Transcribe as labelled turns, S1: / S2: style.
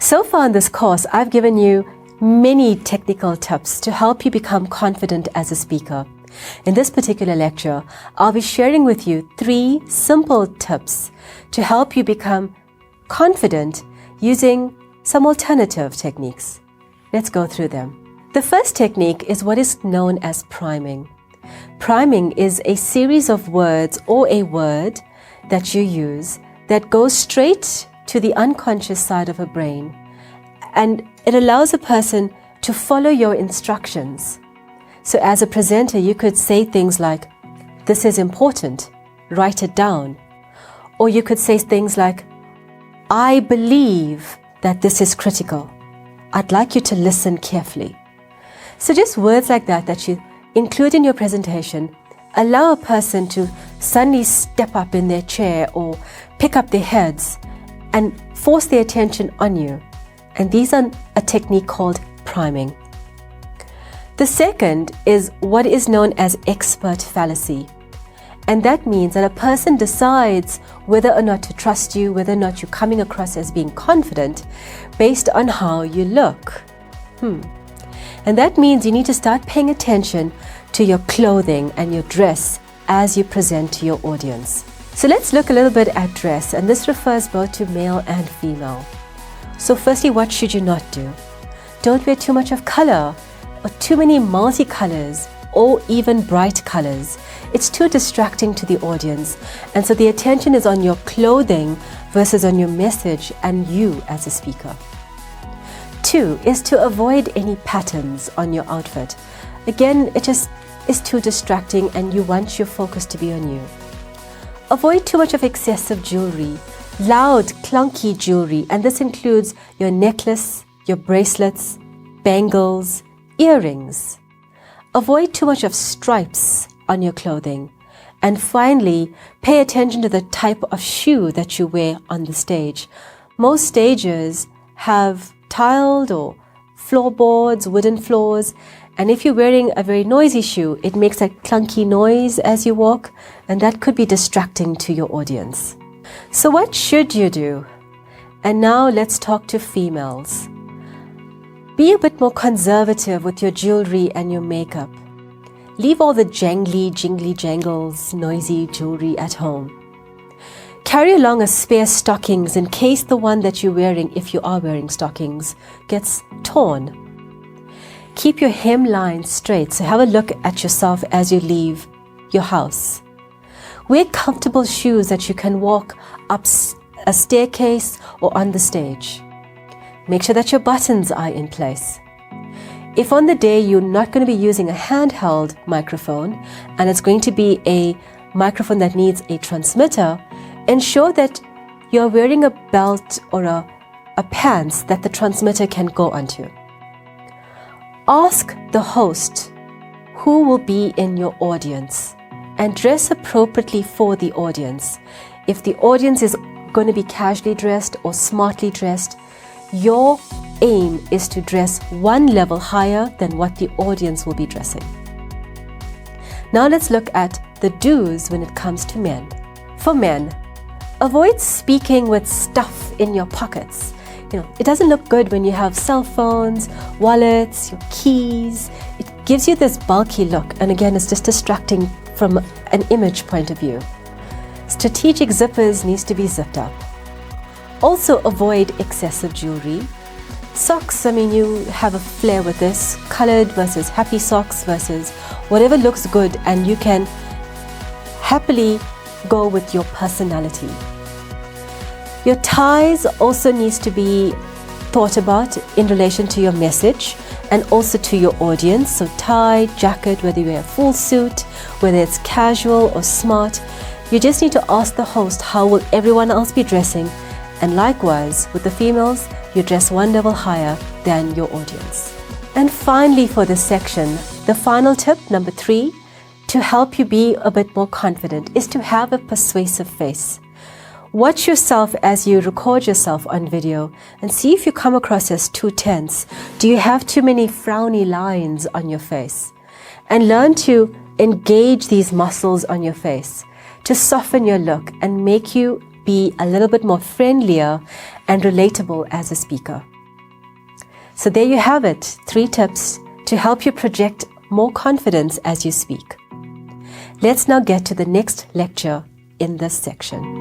S1: So far in this course, I've given you many technical tips to help you become confident as a speaker. In this particular lecture, I'll be sharing with you 3 simple tips to help you become confident using some alternative techniques. Let's go through them. The first technique is what is known as priming. Priming is a series of words or a word that you use that goes straight to the unconscious side of a brain, and it allows a person to follow your instructions. So as a presenter, you could say things like, "This is important, write it down." Or you could say things like, "I believe that this is critical. I'd like you to listen carefully." So just words like that that you include in your presentation allow a person to suddenly step up in their chair or pick up their heads and force their attention on you. And these are a technique called priming. The second is what is known as expert fallacy. And that means that a person decides whether or not to trust you, whether or not you're coming across as being confident based on how you look. And that means you need to start paying attention to your clothing and your dress as you present to your audience. So let's look a little bit at dress, and this refers both to male and female. So firstly, what should you not do? Don't wear too much of color or too many multicolors or even bright colors. It's too distracting to the audience, and so the attention is on your clothing versus on your message and you as a speaker. 2 is to avoid any patterns on your outfit. Again, it just is too distracting and you want your focus to be on you. Avoid too much of excessive jewelry, loud, clunky jewelry, and this includes your necklace, your bracelets, bangles, earrings. Avoid too much of stripes on your clothing. And finally, pay attention to the type of shoe that you wear on the stage. Most stages have tiled or floorboards, wooden floors, and if you're wearing a very noisy shoe, it makes a clunky noise as you walk, and that could be distracting to your audience. So what should you do? And now let's talk to females. Be a bit more conservative with your jewelry and your makeup. Leave all the jangly, jingly jangles, noisy jewelry at home. Carry along a spare stockings in case the one that you're wearing, if you are wearing stockings, gets torn. Keep your hemline straight, so have a look at yourself as you leave your house. Wear comfortable shoes that you can walk up a staircase or on the stage. Make sure that your buttons are in place. If on the day you're not going to be using a handheld microphone and it's going to be a microphone that needs a transmitter, ensure that you're wearing a belt or a pants that the transmitter can go onto. Ask the host who will be in your audience and dress appropriately for the audience. If the audience is going to be casually dressed or smartly dressed, your aim is to dress one level higher than what the audience will be dressing. Now let's look at the do's when it comes to men. For men, avoid speaking with stuff in your pockets. It doesn't look good when you have cell phones, wallets, your keys. It gives you this bulky look, and again, it's just distracting from an image point of view. Strategic zippers needs to be zipped up. Also avoid excessive jewelry. Socks, you have a flair with this, colored versus happy socks versus whatever looks good, and you can happily go with your personality. Your ties also needs to be thought about in relation to your message and also to your audience. So tie, jacket, whether you wear a full suit, whether it's casual or smart, you just need to ask the host how will everyone else be dressing, and likewise with the females, you dress one level higher than your audience. And finally, for this section, the final tip, number 3, to help you be a bit more confident is to have a persuasive face. Watch yourself as you record yourself on video and see if you come across as too tense. Do you have too many frowny lines on your face? And learn to engage these muscles on your face to soften your look and make you be a little bit more friendlier and relatable as a speaker. So there you have it, 3 tips to help you project more confidence as you speak. Let's now get to the next lecture in this section.